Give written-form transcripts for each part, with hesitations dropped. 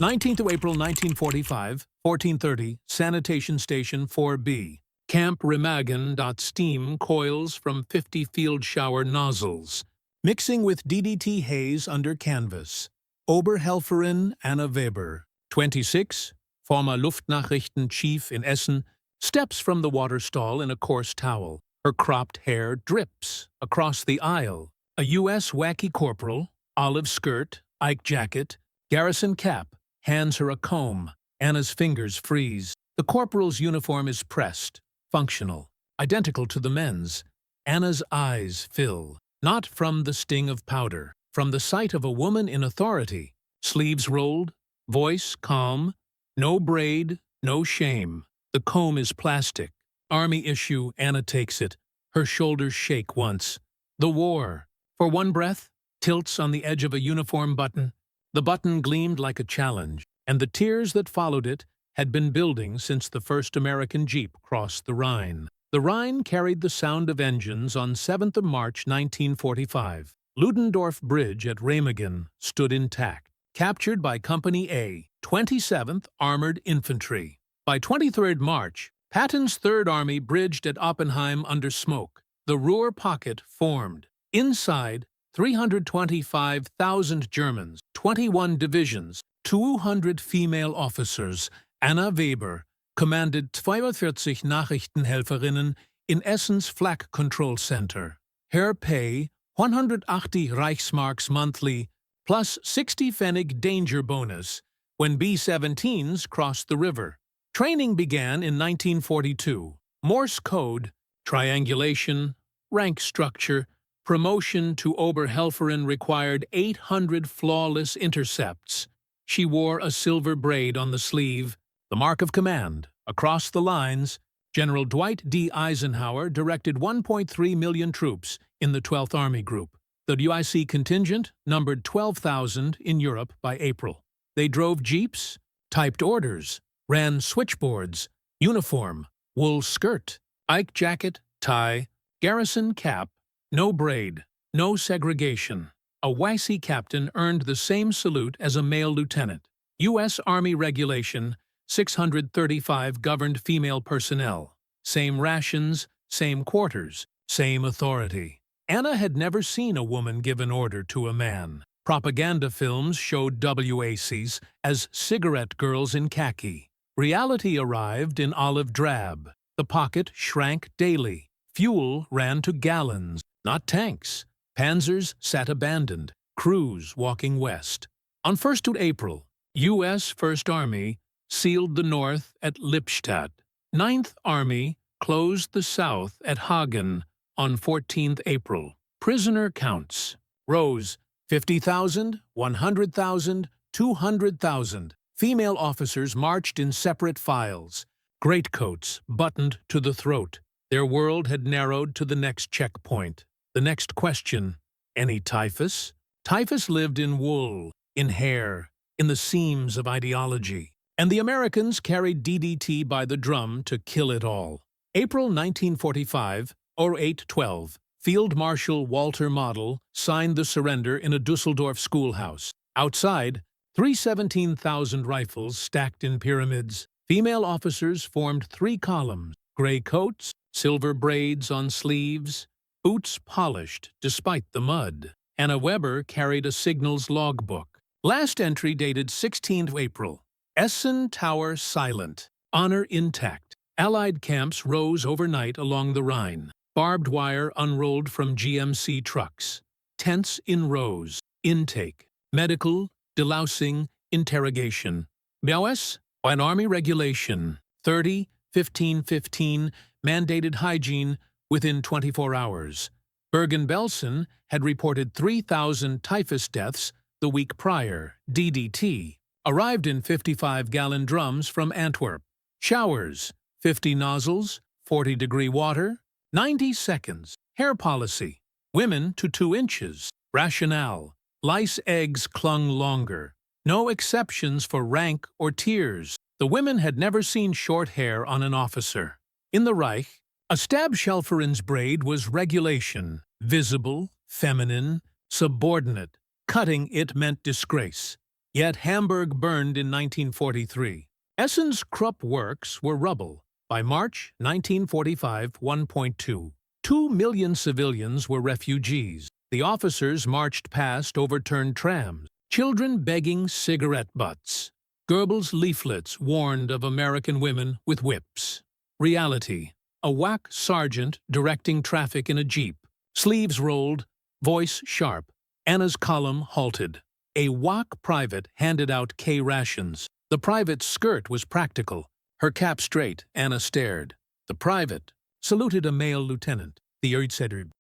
19th of April 1945, 1430, Sanitation Station 4B. Camp Remagen. Steam coils from 50 field shower nozzles. Mixing with DDT haze under canvas. Oberhelferin Anna Weber, 26, former Luftnachrichten chief in Essen, steps from the water stall in a coarse towel. Her cropped hair drips across the aisle. A U.S. WACI corporal, olive skirt, Ike jacket, garrison cap, hands her a comb. Anna's fingers freeze. The corporal's uniform is pressed, functional, identical to the men's. Anna's eyes fill, not from the sting of powder, from the sight of a woman in authority. Sleeves rolled, voice calm, no braid, no shame. The comb is plastic. Army issue, Anna takes it. Her shoulders shake once. The war. For one breath, tilts on the edge of a uniform button. The button gleamed like a challenge, and the tears that followed it had been building since the first American Jeep crossed the Rhine. The Rhine carried the sound of engines on 7th of March 1945. Ludendorff Bridge at Remagen stood intact, captured by Company A, 27th Armored Infantry. By 23rd March, Patton's Third Army bridged at Oppenheim under smoke. The Ruhr Pocket formed. Inside, 325,000 Germans, 21 divisions, 200 female officers. Anna Weber commanded 42 Nachrichtenhelferinnen in Essen's Flak Control Center. Her pay, 180 Reichsmarks monthly, plus 60 Pfennig danger bonus when B-17s crossed the river. Training began in 1942. Morse code, triangulation, rank structure, promotion to Oberhelferin required 800 flawless intercepts. She wore a silver braid on the sleeve, the mark of command. Across the lines, General Dwight D. Eisenhower directed 1.3 million troops in the 12th Army Group. The WIC contingent numbered 12,000 in Europe by April. They drove jeeps, typed orders, ran switchboards, uniform, wool skirt, Ike jacket, tie, garrison cap, no braid, no segregation. A WIC captain earned the same salute as a male lieutenant. U.S. Army Regulation 635 governed female personnel. Same rations, same quarters, same authority. Anna had never seen a woman give an order to a man. Propaganda films showed WACs as cigarette girls in khaki. Reality arrived in olive drab. The pocket shrank daily. Fuel ran to gallons, not tanks. Panzers sat abandoned, crews walking west. On 1st of April, U.S. First Army sealed the north at Lippstadt. 9th Army closed the south at Hagen on 14th April. Prisoner counts rose 50,000, 100,000, 200,000. Female officers marched in separate files, greatcoats buttoned to the throat. Their world had narrowed to the next checkpoint. The next question, any typhus? Typhus lived in wool, in hair, in the seams of ideology. And the Americans carried DDT by the drum to kill it all. April 1945, 0812, Field Marshal Walter Model signed the surrender in a Dusseldorf schoolhouse. Outside, 317,000 rifles stacked in pyramids. Female officers formed 3 columns, gray coats, silver braids on sleeves, boots polished despite the mud. Anna Weber carried a signals logbook. Last entry dated 16th April. Essen Tower silent, honor intact. Allied camps rose overnight along the Rhine. Barbed wire unrolled from GMC trucks. Tents in rows. Intake. Medical. Delousing. Interrogation. BOS? An Army Regulation 30-15-15 mandated hygiene within 24 hours. Bergen-Belsen had reported 3,000 typhus deaths the week prior. DDT arrived in 55-gallon drums from Antwerp. Showers, 50 nozzles, 40-degree water, 90 seconds. Hair policy, women to 2 inches. Rationale, lice eggs clung longer. No exceptions for rank or tiers. The women had never seen short hair on an officer. In the Reich, a Stabschelferin's braid was regulation, visible, feminine, subordinate. Cutting it meant disgrace. Yet Hamburg burned in 1943. Essen's Krupp works were rubble. By March 1945, 1.2. 2 million civilians were refugees. The officers marched past overturned trams, children begging cigarette butts. Goebbels' leaflets warned of American women with whips. Reality: a WAC sergeant directing traffic in a jeep. Sleeves rolled, voice sharp. Anna's column halted. A WAC private handed out K rations. The private's skirt was practical. Her cap straight, Anna stared. The private saluted a male lieutenant. The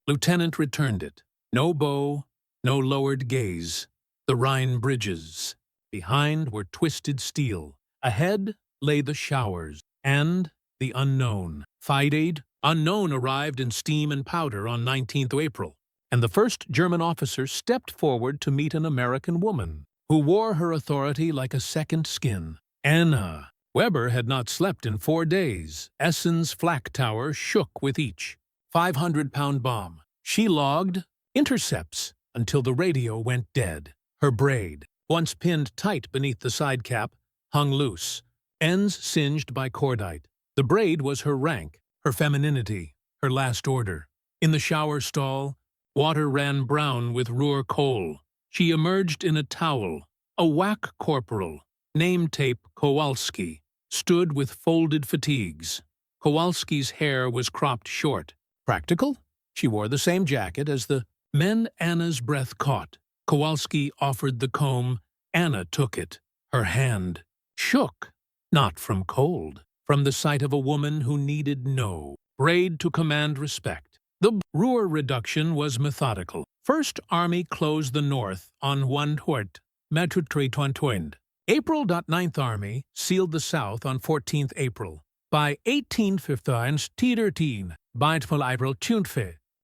lieutenant returned it. No bow, no lowered gaze. The Rhine bridges. Behind were twisted steel. Ahead lay the showers. And the unknown. Fide unknown arrived in steam and powder on 19th April. And the first German officer stepped forward to meet an American woman, who wore her authority like a second skin. Anna. Weber had not slept in 4 days. Essen's flak tower shook with each 500-pound bomb. She logged intercepts until the radio went dead. Her braid, once pinned tight beneath the side cap, hung loose, ends singed by cordite. The braid was her rank, her femininity, her last order. In the shower stall, water ran brown with Ruhr coal. She emerged in a towel. A WAC corporal, name tape Kowalski, stood with folded fatigues. Kowalski's hair was cropped short. Practical? She wore the same jacket as the men Anna's breath caught. Kowalski offered the comb. Anna took it. Her hand shook, not from cold, from the sight of a woman who needed no braid to command respect. The Ruhr reduction was methodical. First Army closed the north on 1/4 Metrotretontoind. April. 9th Army sealed the south on 14th April. By 1815, by April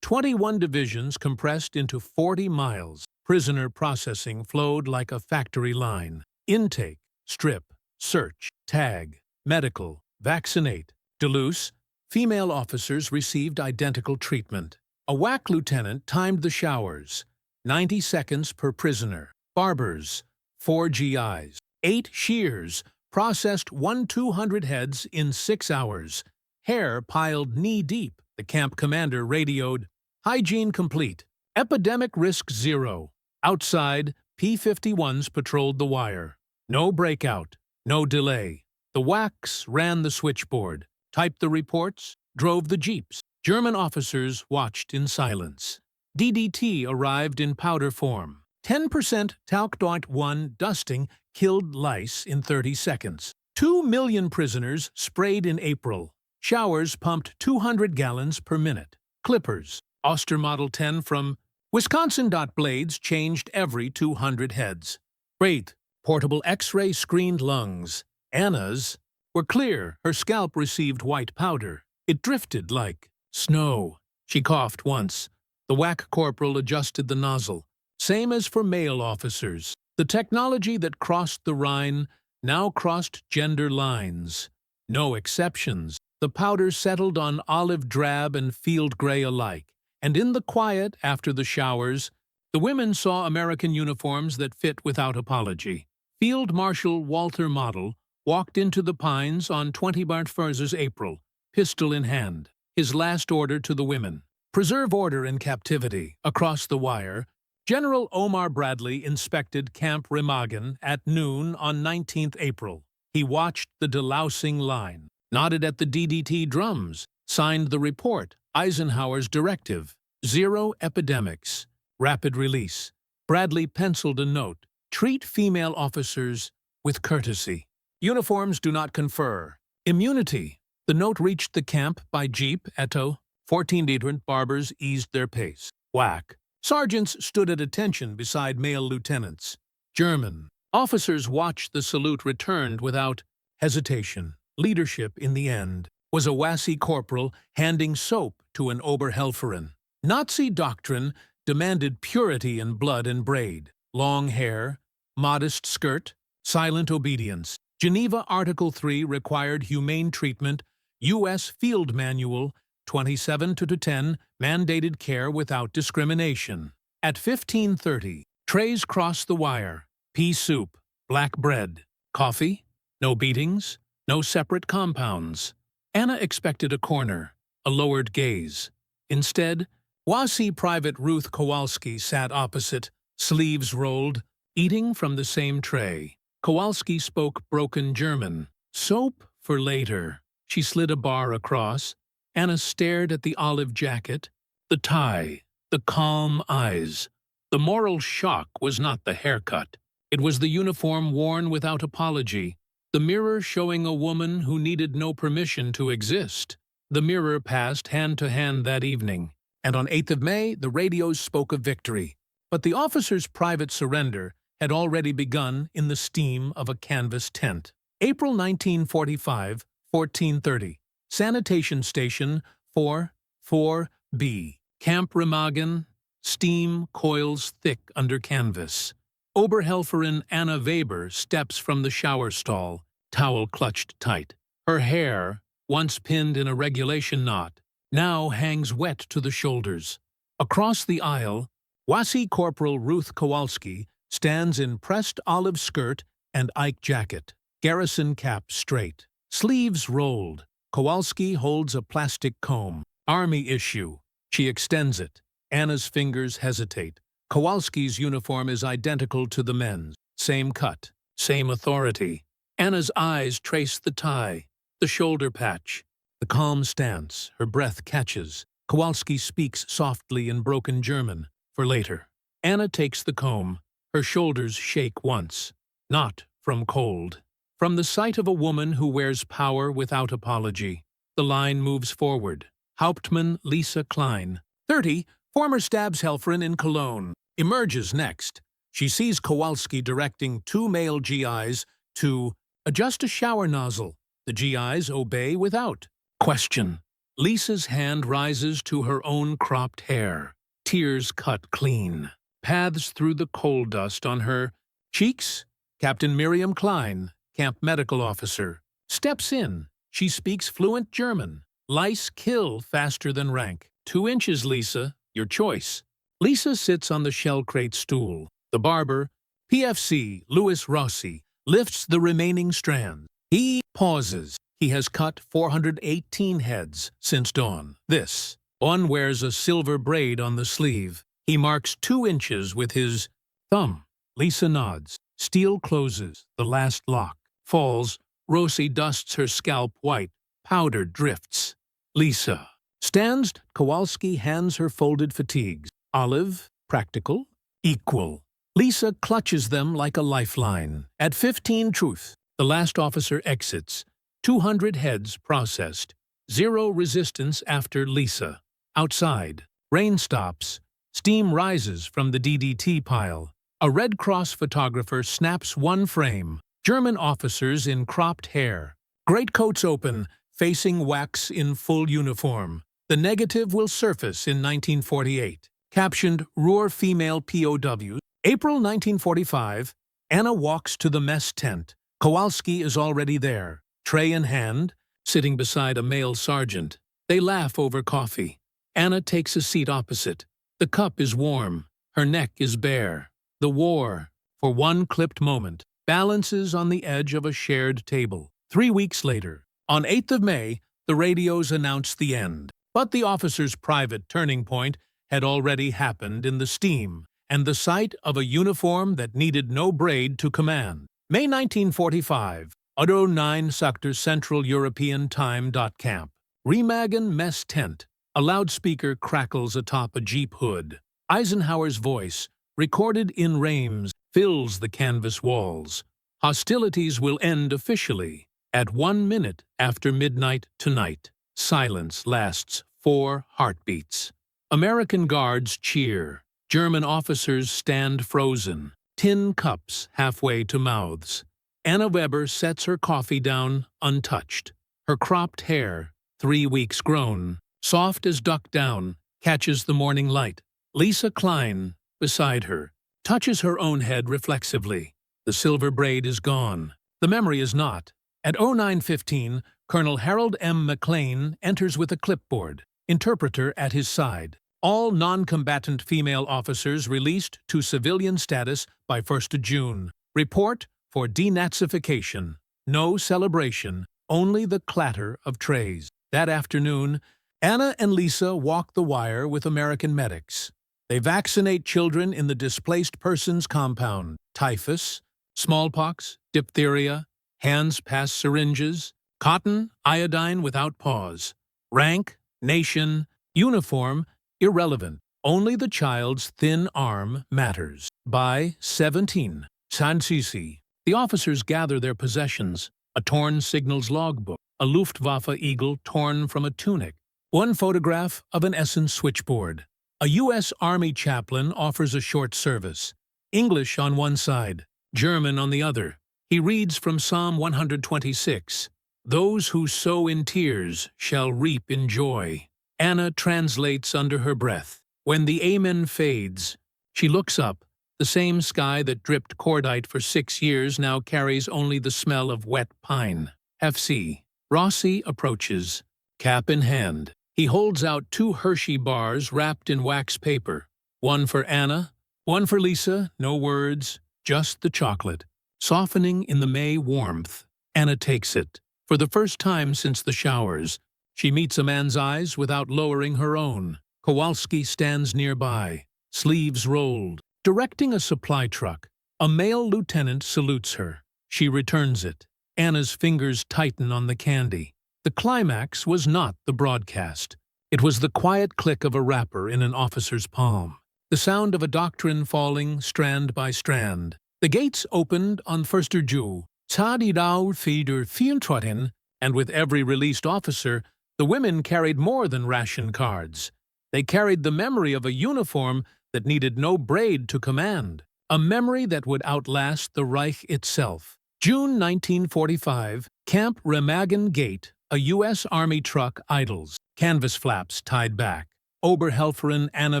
21 divisions compressed into 40 miles. Prisoner processing flowed like a factory line. Intake, strip, search, tag, medical, vaccinate. Duluth, female officers received identical treatment. A WAC lieutenant timed the showers. 90 seconds per prisoner. Barbers, 4 GIs. 8 shears, processed 200 heads in 6 hours. Hair piled knee-deep. The camp commander radioed, "Hygiene complete. Epidemic risk 0. Outside, P-51s patrolled the wire. No breakout, no delay. The WACs ran the switchboard, typed the reports, drove the jeeps. German officers watched in silence. DDT arrived in powder form. 10% Talc.1 dusting killed lice in 30 seconds. 2 million prisoners sprayed in April. Showers pumped 200 gallons per minute. Clippers, Oster Model 10 from Wisconsin. Blades changed every 200 heads. Wraith, portable X-ray screened lungs. Anna's were clear. Her scalp received white powder. It drifted like snow. She coughed once. The WAC corporal adjusted the nozzle. Same as for male officers. The technology that crossed the Rhine now crossed gender lines. No exceptions. The powder settled on olive drab and field gray alike. And in the quiet after the showers, the women saw American uniforms that fit without apology. Field Marshal Walter Model walked into the pines on 21st April, pistol in hand. His last order to the women: preserve order in captivity. Across the wire, General Omar Bradley inspected Camp Remagen at noon on 19th April. He watched the delousing line, nodded at the DDT drums, signed the report, Eisenhower's directive, 0 epidemics, rapid release. Bradley penciled a note: treat female officers with courtesy. Uniforms do not confer immunity. The note reached the camp by jeep. Eto, 14 different barbers eased their pace. WAC. Sergeants stood at attention beside male lieutenants. German officers watched the salute returned without hesitation. Leadership, in the end, was a WASI corporal handing soap to an Oberhelferin. Nazi doctrine demanded purity in blood and braid, long hair, modest skirt, silent obedience. Geneva Article 3 required humane treatment. U.S. Field Manual 27-10 mandated care without discrimination. At 15:30, trays crossed the wire. Pea soup, black bread, coffee, no beatings, no separate compounds. Anna expected a corner, a lowered gaze. Instead, WASI Private Ruth Kowalski sat opposite, sleeves rolled, eating from the same tray. Kowalski spoke broken German. Soap for later. She slid a bar across. Anna stared at the olive jacket, the tie, the calm eyes. The moral shock was not the haircut. It was the uniform worn without apology, the mirror showing a woman who needed no permission to exist. The mirror passed hand to hand that evening, and on 8th of May, the radios spoke of victory. But the officer's private surrender had already begun in the steam of a canvas tent. April 1945, 14:30. Sanitation Station 4-4B. Camp Remagen. Steam coils thick under canvas. Oberhelferin Anna Weber steps from the shower stall, towel clutched tight. Her hair, once pinned in a regulation knot, now hangs wet to the shoulders. Across the aisle, WASI Corporal Ruth Kowalski stands in pressed olive skirt and Ike jacket, garrison cap straight, sleeves rolled. Kowalski holds a plastic comb, army issue. She extends it. Anna's fingers hesitate. Kowalski's uniform is identical to the men's. Same cut, same authority. Anna's eyes trace the tie, the shoulder patch, the calm stance. Her breath catches. Kowalski speaks softly in broken German, for later. Anna takes the comb. Her shoulders shake once. Not from cold. From the sight of a woman who wears power without apology. The line moves forward. Hauptmann Lisa Klein, 30, former Stabshelferin in Cologne, emerges next. She sees Kowalski directing 2 male GIs to adjust a shower nozzle. The GIs obey without question. Lisa's hand rises to her own cropped hair. Tears cut clean. Paths through the coal dust on her cheeks. Captain Miriam Klein, camp medical officer, steps in. She speaks fluent German. Lice kill faster than rank. 2 inches, Lisa. Your choice. Lisa sits on the shell crate stool. The barber, PFC Louis Rossi, lifts the remaining strand. He pauses. He has cut 418 heads since dawn. This. One wears a silver braid on the sleeve. He marks 2 inches with his thumb. Lisa nods. Steel closes. The last lock falls. Rossi dusts her scalp white. Powder drifts. Lisa stands. Kowalski hands her folded fatigues. Olive, practical, equal. Lisa clutches them like a lifeline. At 15 truth, the last officer exits. 200 heads processed. 0 resistance after Lisa. Outside, rain stops. Steam rises from the DDT pile. A Red Cross photographer snaps 1 frame. German officers in cropped hair. Greatcoats open, facing WACs in full uniform. The negative will surface in 1948. Captioned Ruhr Female POWs. April 1945. Anna walks to the mess tent. Kowalski is already there, tray in hand, sitting beside a male sergeant. They laugh over coffee. Anna takes a seat opposite. The cup is warm. Her neck is bare. The war, for one clipped moment, balances on the edge of a shared table. 3 weeks later, on 8th of May, the radios announced the end. But the officer's private turning point had already happened in the steam and the sight of a uniform that needed no braid to command. May 1945, Otto 9 Sector Central European Time. Camp. Remagen mess tent. A loudspeaker crackles atop a Jeep hood. Eisenhower's voice, recorded in Reims, fills the canvas walls. Hostilities will end officially at 1 minute after midnight tonight. Silence lasts 4 heartbeats. American guards cheer. German officers stand frozen. Tin cups halfway to mouths. Anna Weber sets her coffee down untouched. Her cropped hair, 3 weeks grown, soft as duck down, catches the morning light. Lisa Klein, beside her, touches her own head reflexively. The silver braid is gone. The memory is not. At 09:15, Colonel Harold M. McLean enters with a clipboard, interpreter at his side. All non-combatant female officers released to civilian status by 1st of June. Report for denazification. No celebration, only the clatter of trays. That afternoon, Anna and Lisa walk the wire with American medics. They vaccinate children in the displaced persons compound. Typhus, smallpox, diphtheria, hands pass syringes, cotton, iodine without pause. Rank, nation, uniform, irrelevant. Only the child's thin arm matters. By 17, Sanssouci. The officers gather their possessions, a torn signals logbook, a Luftwaffe eagle torn from a tunic, one photograph of an Essen switchboard. A U.S. Army chaplain offers a short service, English on one side, German on the other. He reads from Psalm 126, "Those who sow in tears shall reap in joy." Anna translates under her breath. When the amen fades, she looks up. The same sky that dripped cordite for 6 years now carries only the smell of wet pine. FC. Rossi approaches, cap in hand. He holds out 2 Hershey bars wrapped in wax paper. One for Anna, one for Lisa, no words, just the chocolate. Softening in the May warmth, Anna takes it. For the first time since the showers, she meets a man's eyes without lowering her own. Kowalski stands nearby, sleeves rolled. Directing a supply truck, a male lieutenant salutes her. She returns it. Anna's fingers tighten on the candy. The climax was not the broadcast. It was the quiet click of a wrapper in an officer's palm. The sound of a doctrine falling strand by strand. The gates opened on 1 June. Tadidau Feder Fieltrotin, and with every released officer, the women carried more than ration cards. They carried the memory of a uniform that needed no braid to command, a memory that would outlast the Reich itself. June 1945, Camp Remagen Gate, a U.S. Army truck idles, canvas flaps tied back. Oberhelferin Anna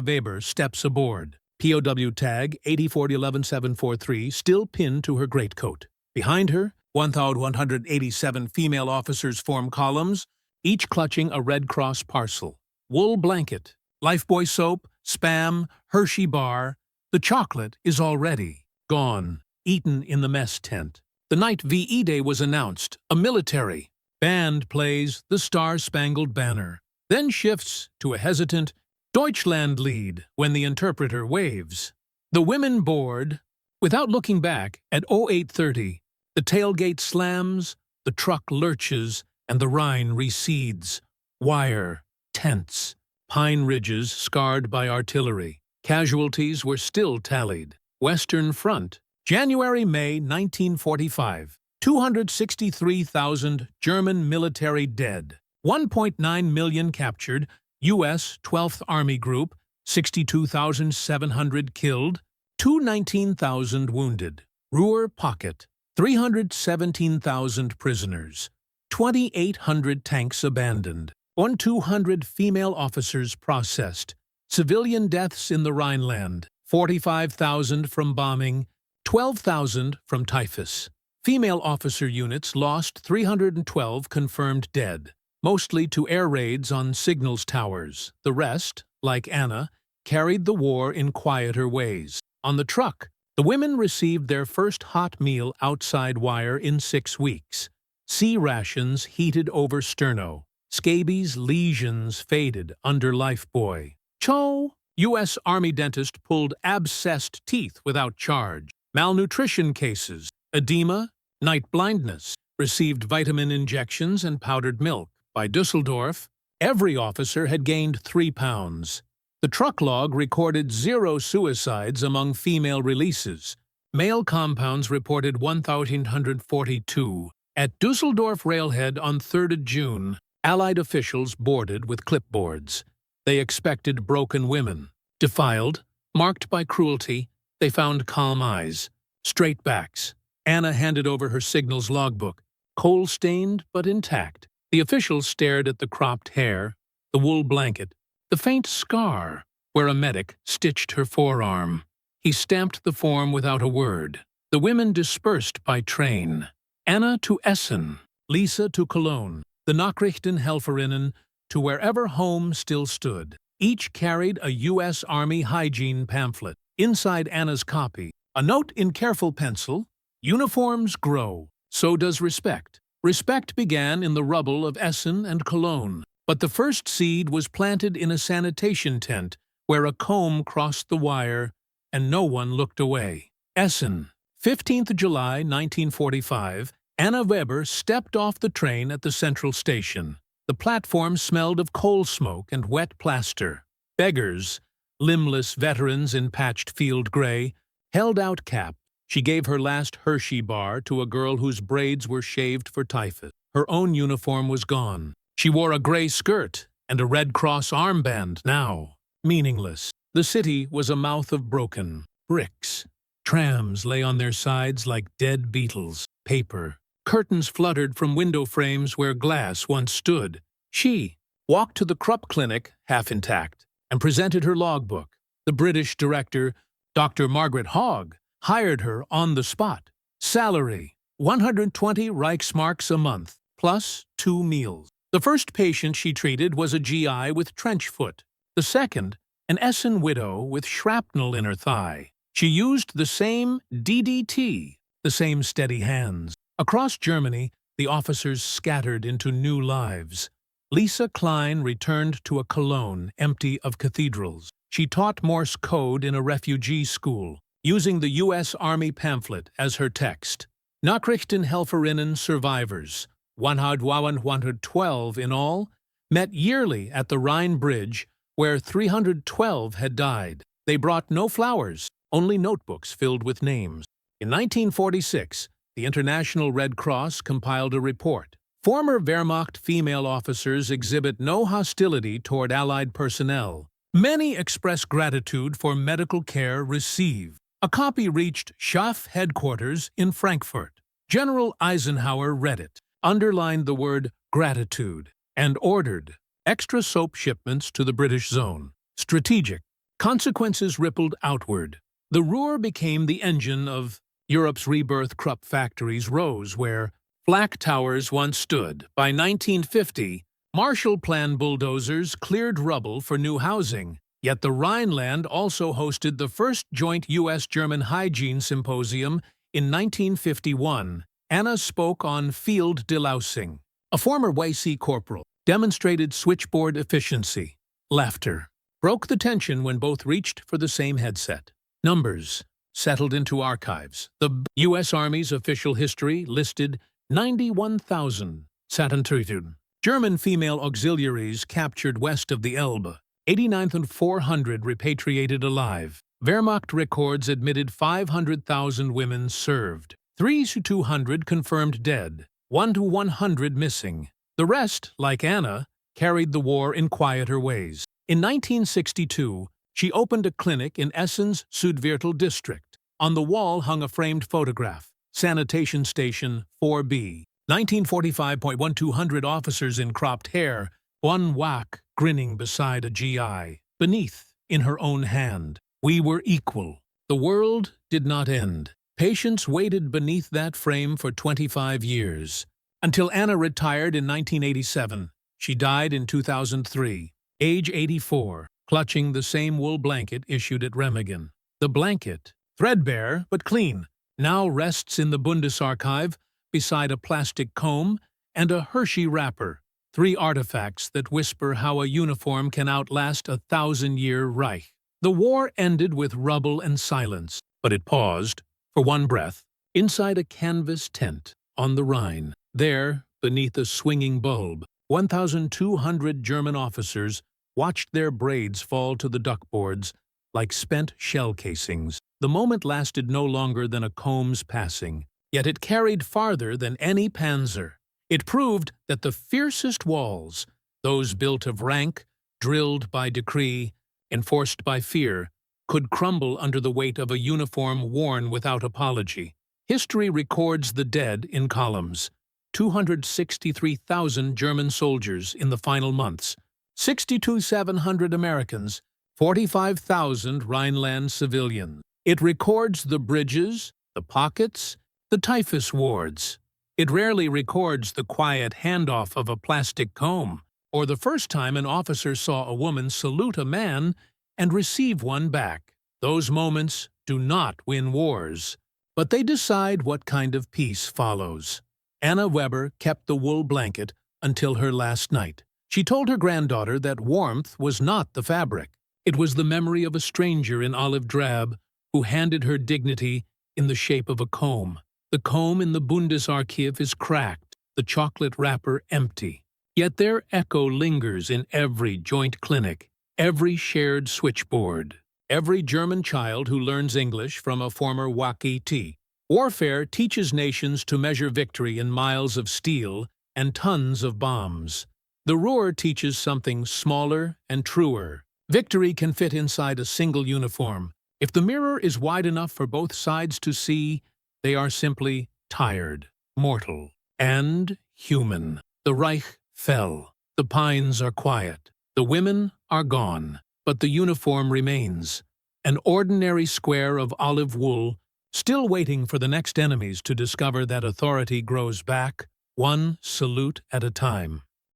Weber steps aboard. POW tag 8411743 still pinned to her greatcoat. Behind her, 1,187 female officers form columns, each clutching a Red Cross parcel. Wool blanket, Lifebuoy soap, Spam, Hershey bar. The chocolate is already gone, eaten in the mess tent. The night VE Day was announced, a military. Band plays The Star-Spangled Banner, then shifts to a hesitant Deutschland lead when the interpreter waves. The women board. Without looking back, at 0830, the tailgate slams, the truck lurches, and the Rhine recedes. Wire, tents, pine ridges scarred by artillery. Casualties were still tallied. Western Front, January-May 1945. 263,000 German military dead. 1.9 million captured. U.S. 12th Army Group, 62,700 killed. 219,000 wounded. Ruhr Pocket, 317,000 prisoners. 2,800 tanks abandoned. 200 female officers processed. Civilian deaths in the Rhineland, 45,000 from bombing, 12,000 from typhus. Female officer units lost 312 confirmed dead, mostly to air raids on signals towers. The rest, like Anna, carried the war in quieter ways. On the truck, the women received their first hot meal outside wire in 6 weeks. Sea rations heated over sterno. Scabies lesions faded under Lifebuoy. Cho! U.S. Army dentist pulled abscessed teeth without charge. Malnutrition cases, edema, night blindness, received vitamin injections and powdered milk. By Dusseldorf, every officer had gained 3 pounds. The truck log recorded 0 suicides among female releases. Male compounds reported 1,842. At Dusseldorf railhead on 3rd June, Allied officials boarded with clipboards. They expected broken women. Defiled, marked by cruelty, they found calm eyes, straight backs. Anna handed over her signals logbook, coal-stained but intact. The officials stared at the cropped hair, the wool blanket, the faint scar where a medic stitched her forearm. He stamped the form without a word. The women dispersed by train. Anna to Essen, Lisa to Cologne, the Nachrichtenhelferinnen to wherever home still stood. Each carried a U.S. Army hygiene pamphlet. Inside Anna's copy, a note in careful pencil, Uniforms grow, so does respect. Respect began in the rubble of Essen and Cologne, but the first seed was planted in a sanitation tent where a comb crossed the wire and no one looked away. Essen, 15th July 1945, Anna Weber stepped off the train at the central station. The platform smelled of coal smoke and wet plaster. Beggars, limbless veterans in patched field gray, held out caps. She gave her last Hershey bar to a girl whose braids were shaved for typhus. Her own uniform was gone. She wore a gray skirt and a Red Cross armband now. Meaningless. The city was a mouth of broken bricks. Trams lay on their sides like dead beetles. Paper. Curtains fluttered from window frames where glass once stood. She walked to the Krupp Clinic, half intact, and presented her logbook. The British director, Dr. Margaret Hogg, hired her on the spot. Salary, 120 Reichsmarks a month, plus 2 meals. The first patient she treated was a GI with trench foot. The second, an Essen widow with shrapnel in her thigh. She used the same DDT, the same steady hands. Across Germany, the officers scattered into new lives. Lisa Klein returned to a Cologne empty of cathedrals. She taught Morse code in a refugee school, using the U.S. Army pamphlet as her text. Nachrichtenhelferinnen survivors, 112 in all, met yearly at the Rhine Bridge, where 312 had died. They brought no flowers, only notebooks filled with names. In 1946, the International Red Cross compiled a report. Former Wehrmacht female officers exhibit no hostility toward Allied personnel. Many express gratitude for medical care received. A copy reached SHAF headquarters in Frankfurt. General Eisenhower read it, underlined the word gratitude, and ordered extra soap shipments to the British zone. Strategic. Consequences rippled outward. The Ruhr became the engine of Europe's rebirth. Krupp factories rose where flak towers once stood. By 1950, Marshall Plan bulldozers cleared rubble for new housing. Yet the Rhineland also hosted the first joint U.S.-German hygiene symposium in 1951. Anna spoke on field delousing. A former WAC corporal demonstrated switchboard efficiency. Laughter broke the tension when both reached for the same headset. Numbers settled into archives. The U.S. Army's official history listed 91,000 Satentüten. German female auxiliaries captured west of the Elbe. 89th and 400 repatriated alive. Wehrmacht records admitted 500,000 women served. 3 to 200 confirmed dead. 1 to 100 missing. The rest, like Anna, carried the war in quieter ways. In 1962, she opened a clinic in Essen's Südviertel district. On the wall hung a framed photograph. Sanitation Station 4B. 1945.1200 officers in cropped hair. One WAC grinning beside a GI. Beneath, in her own hand, we were equal. The world did not end. Patients waited beneath that frame for 25 years. Until Anna retired in 1987. She died in 2003, age 84, clutching the same wool blanket issued at Remagen. The blanket, threadbare but clean, now rests in the Bundesarchive beside a plastic comb and a Hershey wrapper. 3 artifacts that whisper how a uniform can outlast a 1,000-year Reich. The war ended with rubble and silence, but it paused, for one breath, inside a canvas tent on the Rhine. There, beneath a swinging bulb, 1,200 German officers watched their braids fall to the duckboards like spent shell casings. The moment lasted no longer than a comb's passing, yet it carried farther than any panzer. It proved that the fiercest walls, those built of rank, drilled by decree, enforced by fear, could crumble under the weight of a uniform worn without apology. History records the dead in columns. 263,000 German soldiers in the final months, 62,700 Americans, 45,000 Rhineland civilians. It records the bridges, the pockets, the typhus wards. It rarely records the quiet handoff of a plastic comb, or the first time an officer saw a woman salute a man and receive one back. Those moments do not win wars. But they decide what kind of peace follows. Anna Weber kept the wool blanket until her last night. She told her granddaughter that warmth was not the fabric. It was the memory of a stranger in olive drab who handed her dignity in the shape of a comb. The comb in the Bundesarchiv is cracked, the chocolate wrapper empty. Yet their echo lingers in every joint clinic, every shared switchboard, every German child who learns English from a former WAC. Warfare teaches nations to measure victory in miles of steel and tons of bombs. The Ruhr teaches something smaller and truer. Victory can fit inside a single uniform. If the mirror is wide enough for both sides to see, they are simply tired, mortal, and human. The Reich fell. The pines are quiet. The women are gone. But the uniform remains. An ordinary square of olive wool, still waiting for the next enemies to discover that authority grows back, one salute at a time.